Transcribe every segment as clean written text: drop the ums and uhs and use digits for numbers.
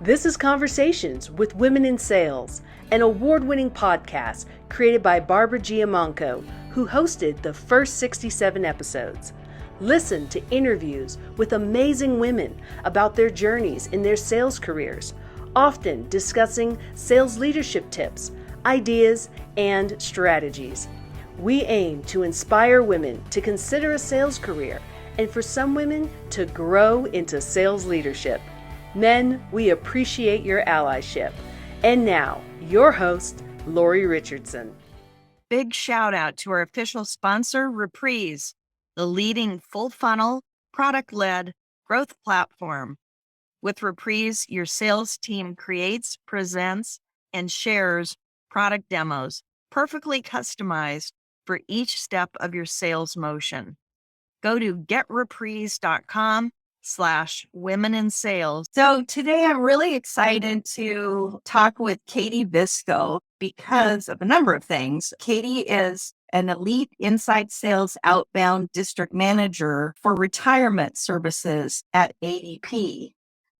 This is Conversations with Women in Sales, an award-winning podcast created by Barbara Giamanco, who hosted the first 67 episodes. Listen to interviews with amazing women about their journeys in their sales careers, often discussing sales leadership tips, ideas, and strategies. We aim to inspire women to consider a sales career and for some women to grow into sales leadership. Men, we appreciate your allyship. And now, your host, Lori Richardson. Big shout out to our official sponsor, Reprise, the leading full funnel, product-led growth platform. With Reprise, your sales team creates, presents, and shares product demos, perfectly customized for each step of your sales motion. Go to getreprise.com/women in sales. So today I'm really excited to talk with Katie Visco because of a number of things. Katie is an elite inside sales outbound district manager for retirement services at ADP.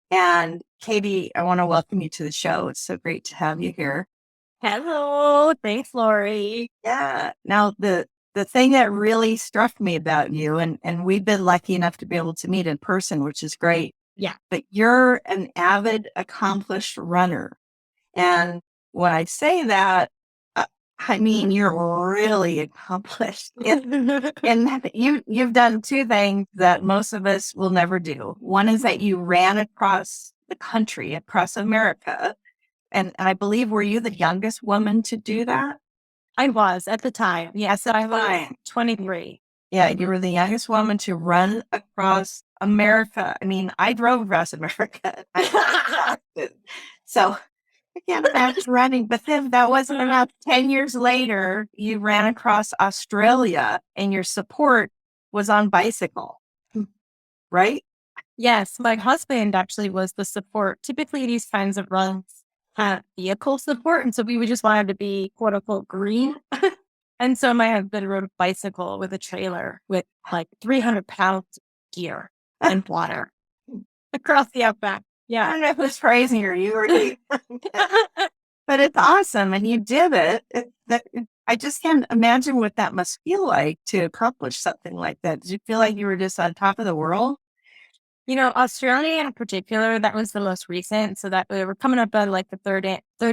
And Katie, I want to welcome you to the show. It's so great to have you here. Hello. Thanks, Lori. Yeah. Now, the thing that really struck me about you, and we've been lucky enough to be able to meet in person, which is great. Yeah. But you're an avid, accomplished runner. And when I say that, I mean, you're really accomplished. And you've done two things that most of us will never do. One is that you ran across the country, across America. And I believe, were you the youngest woman to do that? I was at the time. Yes, I was 23. Yeah, you were the youngest woman to run across America. I mean, I drove across America. So I can't imagine running. But then that wasn't enough. 10 years later, you ran across Australia and your support was on bicycle, right? Yes, my husband actually was the support. Typically, these kinds of runs have vehicle support. And so we would just want him to be, quote unquote, green. And so my husband rode a bicycle with a trailer with like 300 pounds of gear and water across the outback. Yeah. I don't know if it was crazy or you were, but it's awesome. And you did it. I just can't imagine what that must feel like to accomplish something like that. Did you feel like you were just on top of the world? You know, Australia in particular, that was the most recent. So that we were coming up on like the third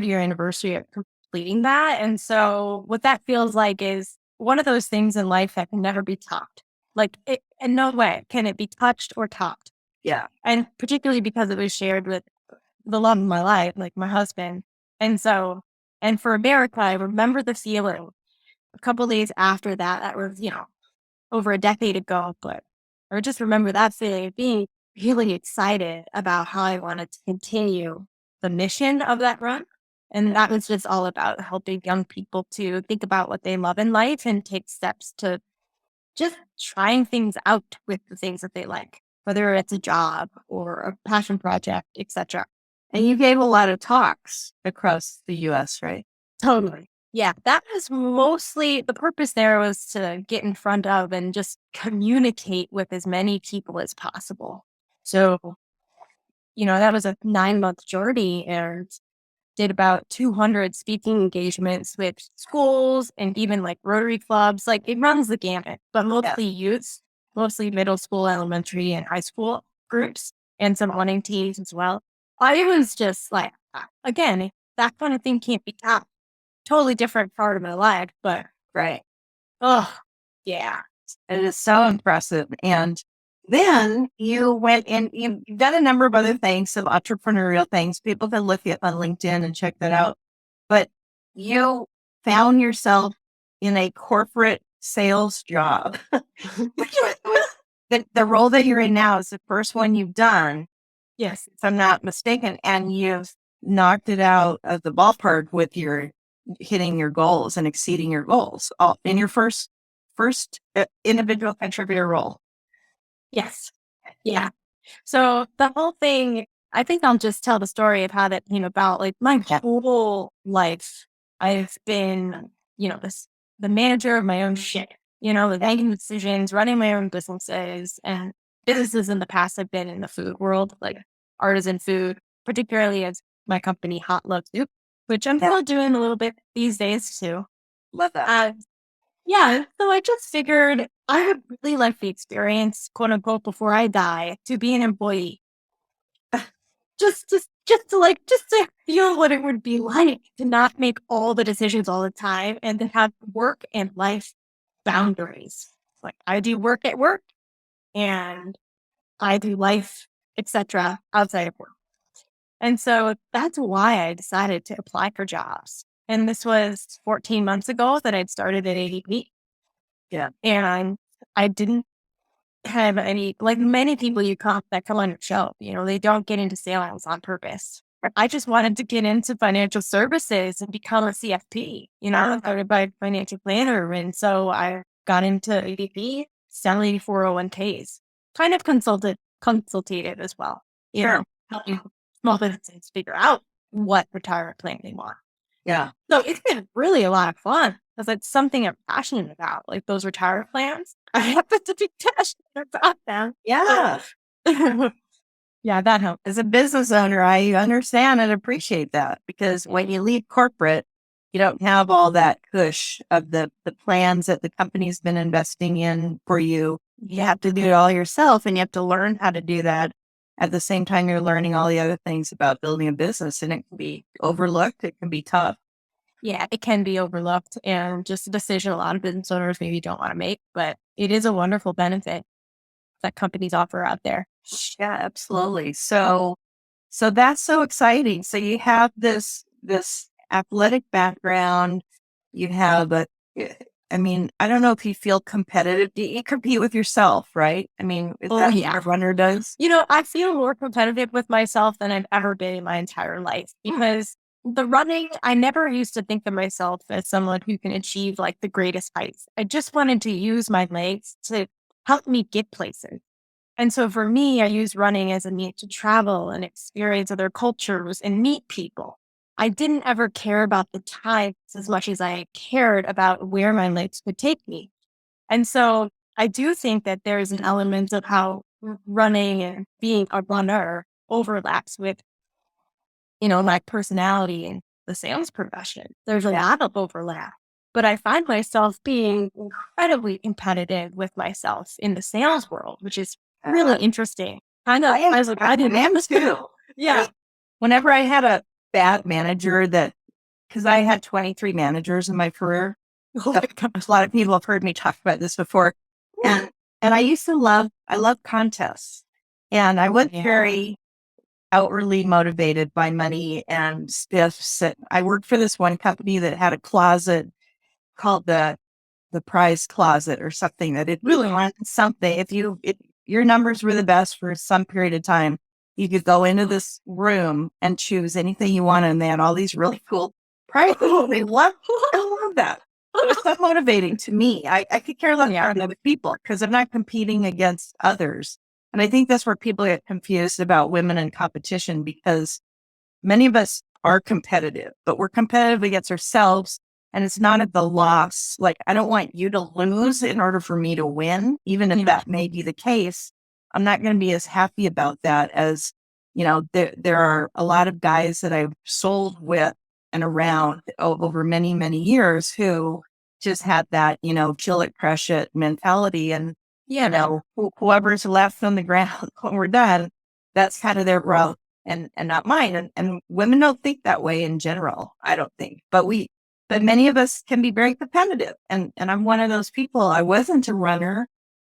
year anniversary of completing that. And so what that feels like is one of those things in life that can never be topped. Like in no way can it be touched or topped. Yeah. And particularly because it was shared with the love of my life, like my husband. And so, and for America, I remember the feeling a couple of days after that, that was, over a decade ago, but I just remember that feeling of being really excited about how I wanted to continue the mission of that run. And that was just all about helping young people to think about what they love in life and take steps to just trying things out with the things that they like, whether it's a job or a passion project, etc. And you gave a lot of talks across the U.S., right? Totally. Yeah, that was mostly the purpose there was to get in front of and just communicate with as many people as possible. So, that was a 9-month journey and did about 200 speaking engagements with schools and even like Rotary clubs. Like it runs the gamut, but mostly youths, mostly middle school, elementary, and high school groups, and some running teams as well. I was just like, again, that kind of thing can't be topped. Totally different part of my life, but right. Oh, yeah. It is so impressive. And then you went and you've done a number of other things, some entrepreneurial things. People can look at on LinkedIn and check that out. But you found yourself in a corporate sales job, which was the role that you're in now is the first one you've done. Yes, if I'm not mistaken. And you've knocked it out of the ballpark with your hitting your goals and exceeding your goals all in your first individual contributor role. Yes. Yeah. So the whole thing, I think I'll just tell the story of how that came about. Like my whole life, I've been, the manager of my own shit, making decisions, running my own businesses and businesses in the past. I've been in the food world, like artisan food, particularly as my company, Hot Love Soup, which I'm still doing a little bit these days too. Love that. Yeah, so I just figured I would really like the experience, quote unquote, before I die, to be an employee. Just to feel what it would be like to not make all the decisions all the time and to have work and life boundaries. Like I do work at work and I do life, etc., outside of work. And so that's why I decided to apply for jobs. And this was 14 months ago that I'd started at ADP. Yeah. And I didn't have any, like many people that come on your show, they don't get into sales on purpose. I just wanted to get into financial services and become a CFP, I started by financial planner. And so I got into ADP, selling 401ks, kind of consultative as well, helping small businesses figure out what retirement plan they want. Yeah. So it's been really a lot of fun because it's something I'm passionate about, like those retirement plans. I happen to be passionate about them. Yeah. Yeah, that helps. As a business owner, I understand and appreciate that because when you leave corporate, you don't have all that push of the plans that the company's been investing in for you. You have to do it all yourself and you have to learn how to do that. At the same time, you're learning all the other things about building a business, and it can be overlooked. It can be tough. Yeah, it can be overlooked and just a decision a lot of business owners maybe don't want to make, but it is a wonderful benefit that companies offer out there. Yeah, absolutely. So that's so exciting. So you have this athletic background. You have I mean, I don't know if you feel competitive. You compete with yourself, right? I mean, is that what a runner does? I feel more competitive with myself than I've ever been in my entire life because the running, I never used to think of myself as someone who can achieve like the greatest heights. I just wanted to use my legs to help me get places. And so for me, I use running as a means to travel and experience other cultures and meet people. I didn't ever care about the times as much as I cared about where my legs could take me. And so I do think that there's an element of how running and being a runner overlaps with, my personality and the sales profession. There's a lot of overlap. But I find myself being incredibly competitive with myself in the sales world, which is really interesting. I was like, I didn't too. Yeah. Whenever I had a bad manager because I had 23 managers in my career. A lot of people have heard me talk about this before. And I used to love contests. And I wasn't very outwardly motivated by money and spiffs. I worked for this one company that had a closet called the prize closet or something that it really wanted something. If your numbers were the best for some period of time, you could go into this room and choose anything you wanted. And they had all these really cool prizes. I love that. It was so motivating to me. I could care less about other people because I'm not competing against others. And I think that's where people get confused about women in competition because many of us are competitive, but we're competitive against ourselves. And it's not at the loss. Like, I don't want you to lose in order for me to win, even if that may be the case. I'm not going to be as happy about that as, there are a lot of guys that I've sold with and around over many, many years who just had that, kill it, crush it mentality. And, whoever's left on the ground when we're done, that's kind of their growth and not mine. And women don't think that way in general, I don't think. But many of us can be very competitive. And I'm one of those people. I wasn't a runner.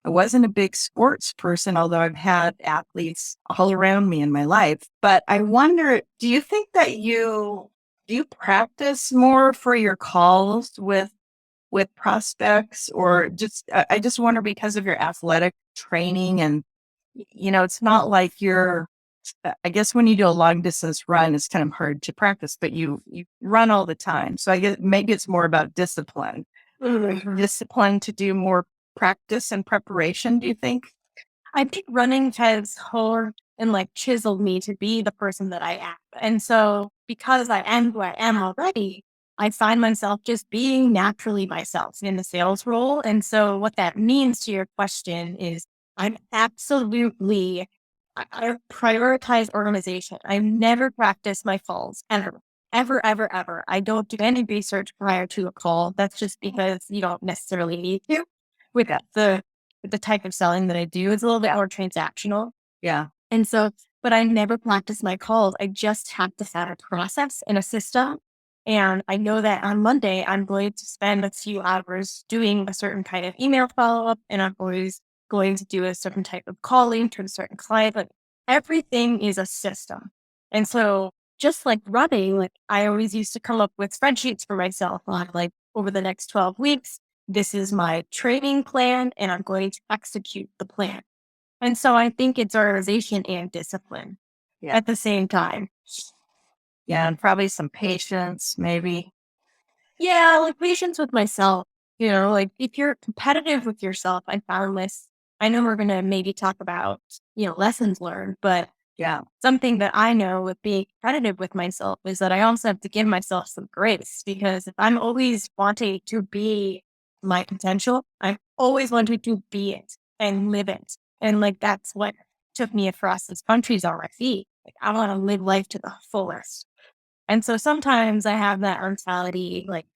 I wasn't a big sports person, although I've had athletes all around me in my life. But I wonder, do you think that do you practice more for your calls with prospects or I just wonder because of your athletic training and, it's not like I guess when you do a long distance run, it's kind of hard to practice, but you run all the time. So I guess maybe it's more about discipline, discipline to do more practice and preparation. Do you think? I think running has honed and chiseled me to be the person that I am. And so because I am who I am already, I find myself just being naturally myself in the sales role. And so what that means to your question is I'm absolutely I prioritize organization. I never practice my calls ever. Ever, ever, ever. I don't do any research prior to a call. That's just because you don't necessarily need to. With the type of selling that I do, it's a little bit more transactional. Yeah. And so, but I never practice my calls. I just have to set a process and a system. And I know that on Monday, I'm going to spend a few hours doing a certain kind of email follow up, and I'm always going to do a certain type of calling to a certain client. Like everything is a system. And so, just like running, like I always used to come up with spreadsheets for myself on like over the next 12 weeks. This is my training plan, and I'm going to execute the plan. And so I think it's organization and discipline at the same time. Yeah. And probably some patience, maybe. Yeah, like patience with myself. Like if you're competitive with yourself, I found this. I know we're going to maybe talk about, lessons learned, but Yeah. something that I know with being competitive with myself is that I also have to give myself some grace, because if I'm always wanting to be my potential, I'm always wanting to be it and live it. And like, that's what took me across these countries on my feet. Like, I want to live life to the fullest. And so sometimes I have that mentality, like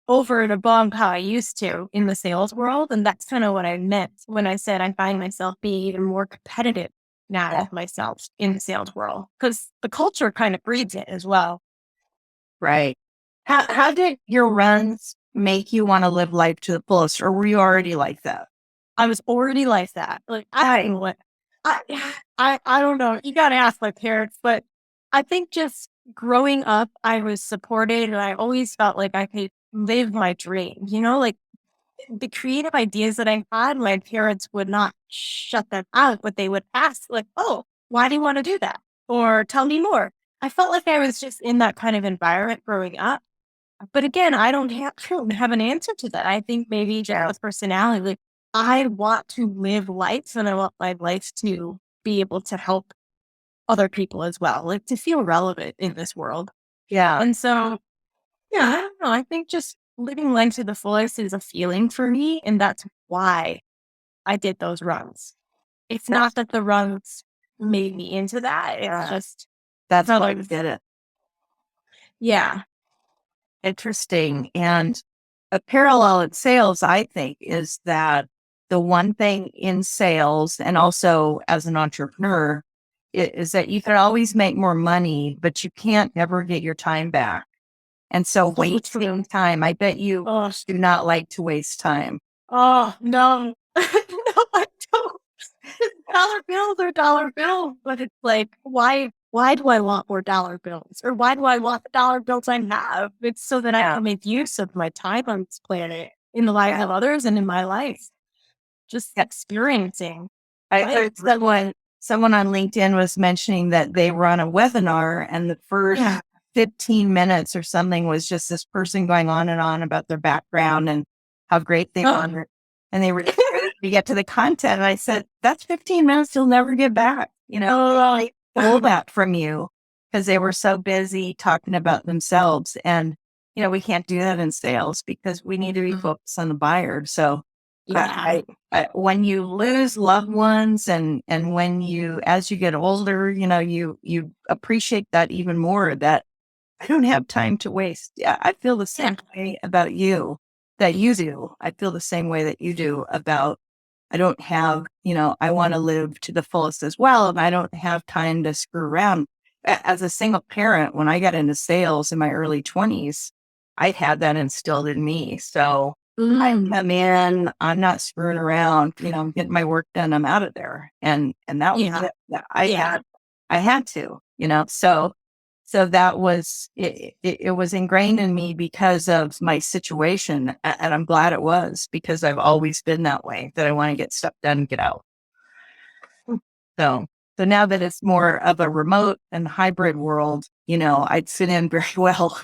over and above how I used to in the sales world. And that's kind of what I meant when I said I find myself being even more competitive now with myself in the sales world, because the culture kind of breeds it as well. Right. How did your runs make you want to live life to the fullest, or were you already like that? I was already like that. Like I don't know. You got to ask my parents, but I think just growing up, I was supported, and I always felt like I could live my dream. Like the creative ideas that I had, my parents would not shut them out, but they would ask, like, "Oh, why do you want to do that?" Or "Tell me more." I felt like I was just in that kind of environment growing up. But again, I don't have an answer to that. I think maybe just with personality, like I want to live life, and I want my life to be able to help other people as well, like to feel relevant in this world. Yeah. And so, yeah, I don't know. I think just living life to the fullest is a feeling for me, and that's why I did those runs. It's not that the runs made me into that. It's just That's how why I you did it. yeah. Interesting. And a parallel in sales, I think, is that the one thing in sales and also as an entrepreneur is that you can always make more money, but you can't ever get your time back. And so wasting time, I bet you do not like to waste time. Oh, no. No, I don't. Dollar bills are dollar bills, but it's like, why do I want more dollar bills? Or why do I want the dollar bills I have? It's so that I can make use of my time on this planet in the life of others and in my life. Just experiencing. I heard someone on LinkedIn was mentioning that they were on a webinar, and the first 15 minutes or something was just this person going on and on about their background and how great they are. And they were to get to the content. And I said, that's 15 minutes you'll never get back. I stole that from you because they were so busy talking about themselves. And, we can't do that in sales because we need to be focused on the buyer. So I, when you lose loved ones and when you, as you get older, you appreciate that even more, that I don't have time to waste. Yeah. I feel the same way about you that you do. I feel the same way that you do about, I don't have, I want to live to the fullest as well. And I don't have time to screw around. As a single parent, when I got into sales in my early 20s, I had that instilled in me. So I come in, I'm not screwing around, I'm getting my work done, I'm out of there. And that was it. I had to, so that was, it was ingrained in me because of my situation. And I'm glad it was, because I've always been that way, that I want to get stuff done and get out. So now that it's more of a remote and hybrid world, I'd fit in very well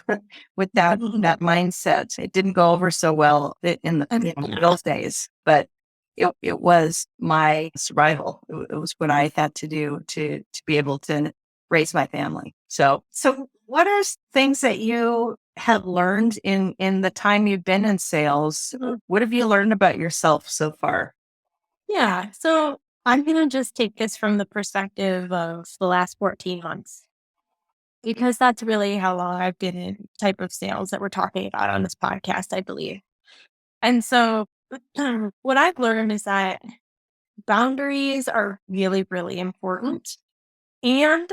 with that mindset. It didn't go over so well in the those days, but it was my survival. It was what I had to do to be able to raise my family. So what are things that you have learned in the time you've been in sales? What have you learned about yourself so far? Yeah. So I'm going to just take this from the perspective of the last 14 months, because that's really how long I've been in type of sales that we're talking about on this podcast, I believe. And so what I've learned is that boundaries are really, really important. And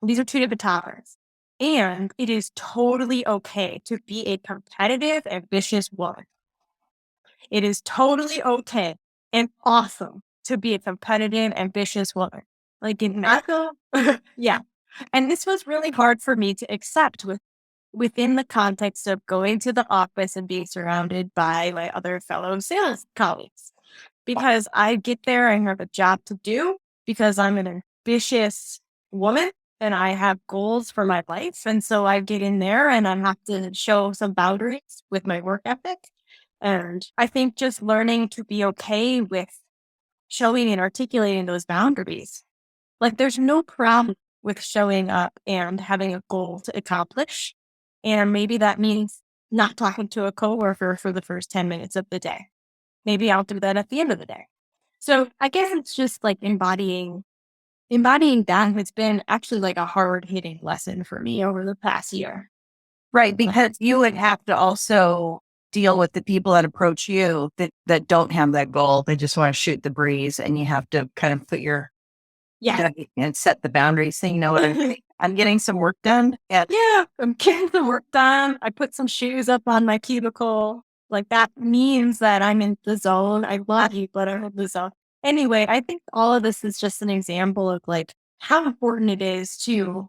these are two different topics. And it is totally okay to be a competitive, ambitious woman. It is totally okay and awesome to be a competitive, ambitious woman. Like in medical, yeah. And this was really hard for me to accept within the context of going to the office and being surrounded by my other fellow sales colleagues. Because I get there, I have a job to do because I'm an ambitious woman and I have goals for my life. And so I get in there and I have to show some boundaries with my work ethic. And I think just learning to be okay with showing and articulating those boundaries. Like there's no problem with showing up and having a goal to accomplish. And maybe that means not talking to a coworker for the first 10 minutes of the day. Maybe I'll do that at the end of the day. So I guess it's just like embodying that has been actually like a hard hitting lesson for me over the past year. Right. Because you would have to also deal with the people that approach you that don't have that goal. They just want to shoot the breeze, and you have to kind of put your, and set the boundaries. So, you know what I'm getting some work done. Yeah, I'm getting the work done. I put some shoes up on my cubicle. Like that means that I'm in the zone. I love you, but I'm in the zone. Anyway, I think all of this is just an example of like how important it is to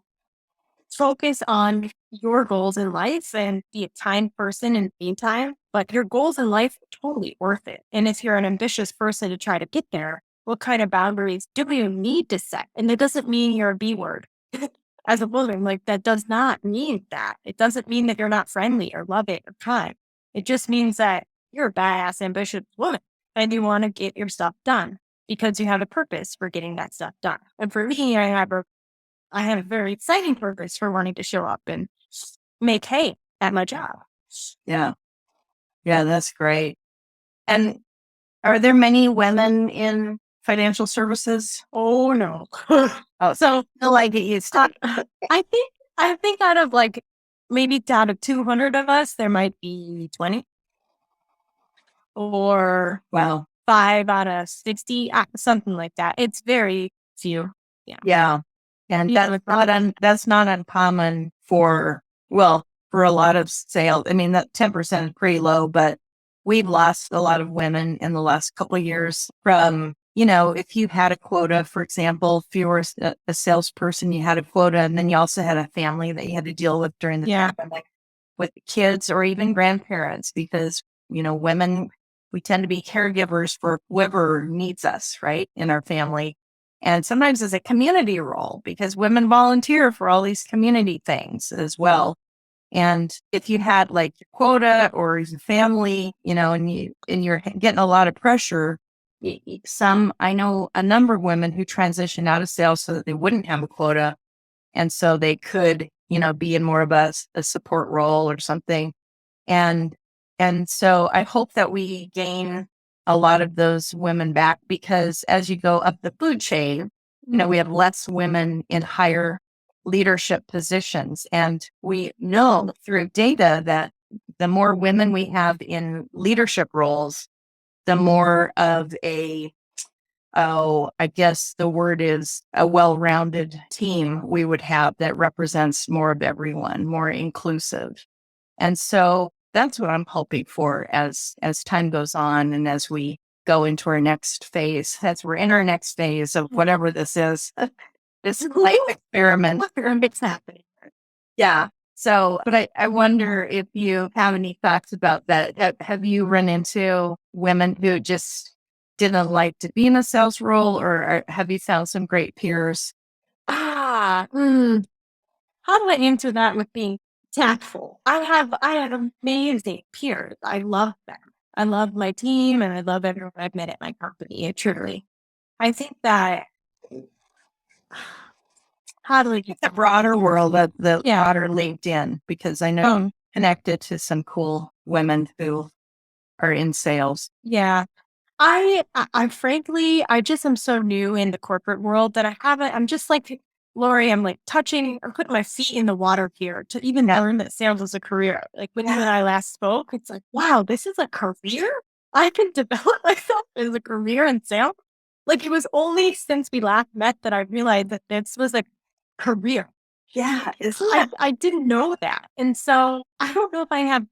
focus on your goals in life and be a kind person in the meantime. But your goals in life are totally worth it. And if you're an ambitious person to try to get there, what kind of boundaries do you need to set? And it doesn't mean you're a B word. As a woman, like that does not mean that. It doesn't mean that you're not friendly or loving or kind. It just means that you're a badass, ambitious woman and you want to get your stuff done because you have a purpose for getting that stuff done. And for me, I have a very exciting purpose for wanting to show up and make hay at my job. Yeah. Yeah, that's great. And are there many women in financial services? Oh no. So like it used to. I think out of like maybe out of 200 of us, there might be 20 or Wow. 5 out of 60, something like that. It's very few. Yeah. Yeah. And that's not uncommon for a lot of sales. I mean, that 10% is pretty low, but we've lost a lot of women in the last couple of years from, if you had a quota, for example, if you were a salesperson, you had a quota, and then you also had a family that you had to deal with during the pandemic with kids or even grandparents, because, women, we tend to be caregivers for whoever needs us, right, in our family. And sometimes it's a community role because women volunteer for all these community things as well. And if you had like your quota or your family, and you're getting a lot of pressure, I know a number of women who transitioned out of sales so that they wouldn't have a quota. And so they could, be in more of a support role or something. And so I hope that we gain a lot of those women back, because as you go up the food chain, we have less women in higher leadership positions. And we know through data that the more women we have in leadership roles, the more of I guess the word is a well-rounded team we would have that represents more of everyone, more inclusive. And so that's what I'm hoping for as time goes on and as we go into our next phase, as we're in our next phase of whatever this is, this life experiment. It's happening. Yeah. So, but I wonder if you have any thoughts about that. Have you run into women who just didn't like to be in a sales role, or have you found some great peers? How do I answer that with being tactful? I have amazing peers. I love them. I love my team and I love everyone I've met at my company. Truly. I think that how do we get The broader world, the broader LinkedIn, because I know I'm connected to some cool women who are in sales. Yeah. I frankly, I just am so new in the corporate world that I'm just like, Lori, I'm like touching or putting my feet in the water here to even learn that sales is a career. Like when you and I last spoke, it's like, wow, this is a career? I can develop myself as a career in sales. Like it was only since we last met that I realized that this was a career. Yeah. I didn't know that. And so I don't know if I have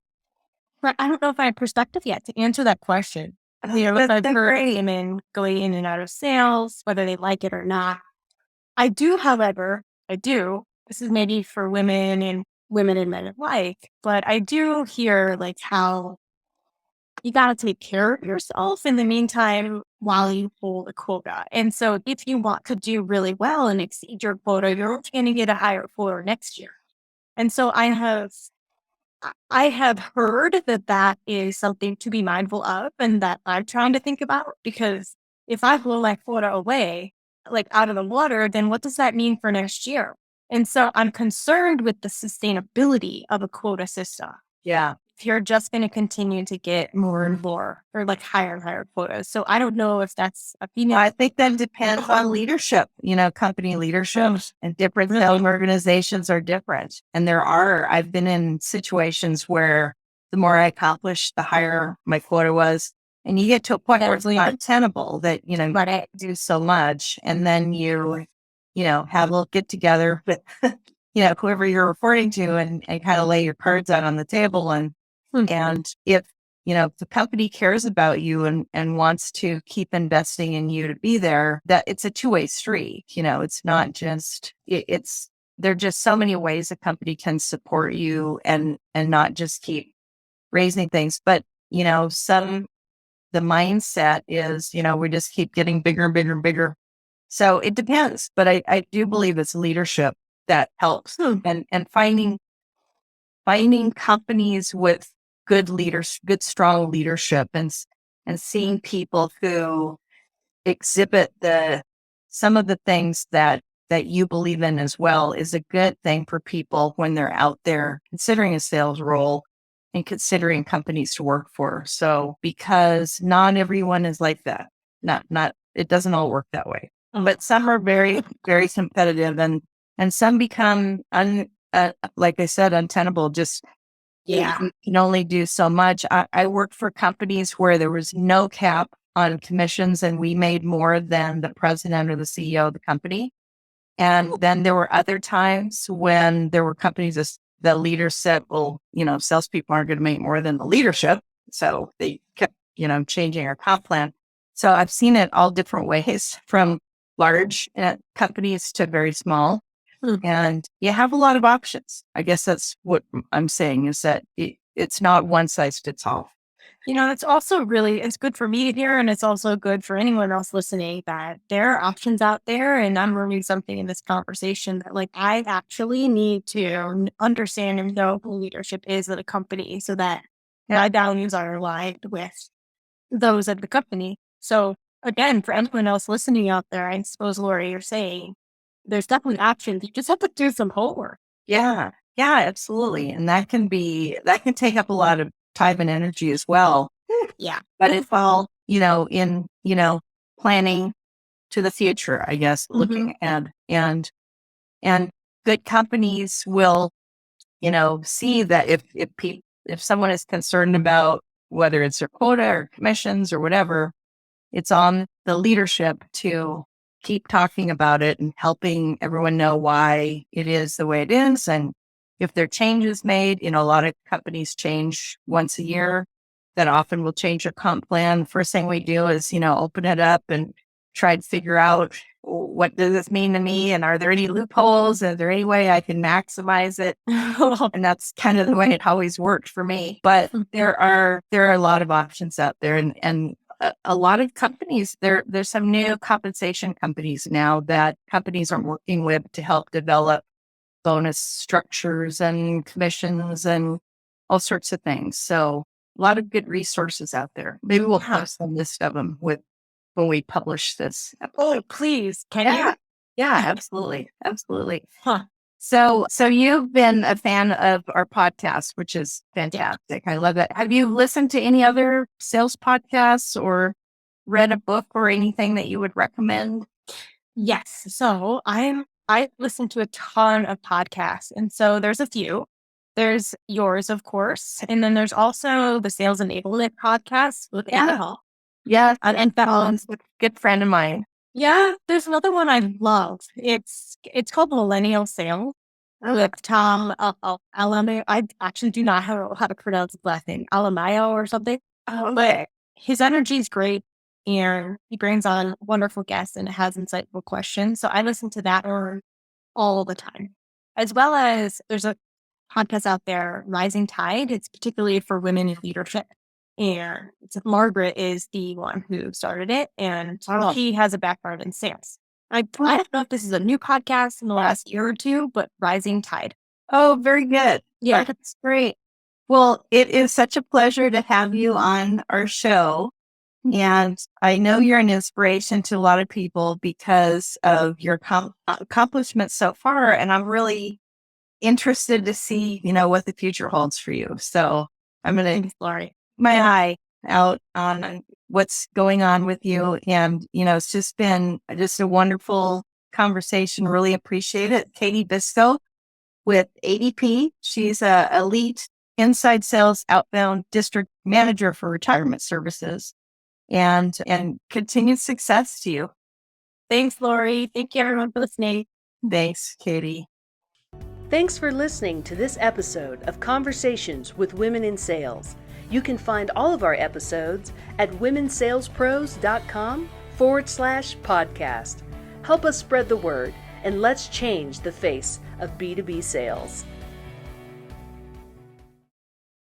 perspective yet to answer that question. If I've heard women going in and out of sales, whether they like it or not. I do, however, this is maybe for women and men alike, but I do hear like how you got to take care of yourself in the meantime while you hold a quota. And so if you want to do really well and exceed your quota, you're going to get a higher quota next year. And so I have heard that that is something to be mindful of and that I'm trying to think about, because if I blow my quota away, like out of the water, then what does that mean for next year? And so I'm concerned with the sustainability of a quota system. Yeah. If you're just going to continue to get more and more or like higher and higher quotas. So I don't know if that's a female. I think that depends on leadership, company leadership, and different sales organizations are different. And I've been in situations where the more I accomplished, the higher my quota was. And you get to a point where it's not tenable that, I do so much. And then you have a little get together with, whoever you're reporting to and kind of lay your cards out on the table. And if, the company cares about you and wants to keep investing in you to be there, that it's a two-way street. It's not just, there are just so many ways a company can support you and not just keep raising things. But, the mindset is, we just keep getting bigger and bigger and bigger. So it depends, but I do believe it's leadership that helps and finding companies with good leaders, good, strong leadership and seeing people who exhibit some of the things that you believe in as well is a good thing for people when they're out there considering a sales role and considering companies to work for. So, because not everyone is like that, it doesn't all work that way, but some are very, very competitive and some become, like I said, untenable. Just, you can only do so much. I worked for companies where there was no cap on commissions and we made more than the president or the CEO of the company. And then there were other times when there were companies the leaders said, well, salespeople aren't going to make more than the leadership. So they kept, changing our comp plan. So I've seen it all different ways, from large companies to very small. And you have a lot of options. I guess that's what I'm saying, is that it's not one size fits all. It's also it's good for me to hear, and it's also good for anyone else listening that there are options out there. And I'm learning something in this conversation that like I actually need to understand and know who leadership is at a company so that my values are aligned with those at the company. So again, for anyone else listening out there, I suppose, Lori, you're saying there's definitely options. You just have to do some homework. Yeah, absolutely. And that can take up a lot of time and energy as well. Yeah. But it's all, in, planning to the future, I guess, looking at, and good companies will, see that if someone is concerned about whether it's their quota or commissions or whatever, it's on the leadership to keep talking about it and helping everyone know why it is the way it is. And if there are changes made, a lot of companies change once a year. That often will change your comp plan. The first thing we do is, open it up and try to figure out, what does this mean to me? And are there any loopholes? Is there any way I can maximize it? And that's kind of the way it always worked for me. But there are a lot of options out there, and a lot of companies, there's some new compensation companies now that companies are working with to help develop bonus structures and commissions and all sorts of things. So a lot of good resources out there. Maybe we'll post a list of them when we publish this episode. Oh, please. Can you? Yeah, absolutely. Absolutely. Huh. So you've been a fan of our podcast, which is fantastic. I love that. Have you listened to any other sales podcasts or read a book or anything that you would recommend? Yes. So I listen to a ton of podcasts. And so there's a few. There's yours, of course. And then there's also the Sales Enablement podcast with Anna Hall. Yes. And Fallon's a good friend of mine. Yeah, there's another one I love. It's called Millennial Sales with Tom Alamayo. I actually do not know how to pronounce his last name, Alamayo or something. But his energy is great, and he brings on wonderful guests and has insightful questions. So I listen to that one all the time, as well as there's a podcast out there, Rising Tide. It's particularly for women in leadership. And Margaret is the one who started it, and she has a background in sales. I don't know if this is a new podcast in the last year or two, but Rising Tide. Oh, very good. Yeah. That's great. Well, it is such a pleasure to have you on our show. And I know you're an inspiration to a lot of people because of your accomplishments so far. And I'm really interested to see, what the future holds for you. So I'm going to my eye out on what's going on with you. And, it's just been just a wonderful conversation. Really appreciate it. Katie Visco with ADP. She's a elite inside sales outbound district manager for retirement services, and continued success to you. Thanks, Lori. Thank you everyone for listening. Thanks, Katie. Thanks for listening to this episode of Conversations with Women in Sales. You can find all of our episodes at womensalespros.com/podcast. Help us spread the word, and let's change the face of B2B sales.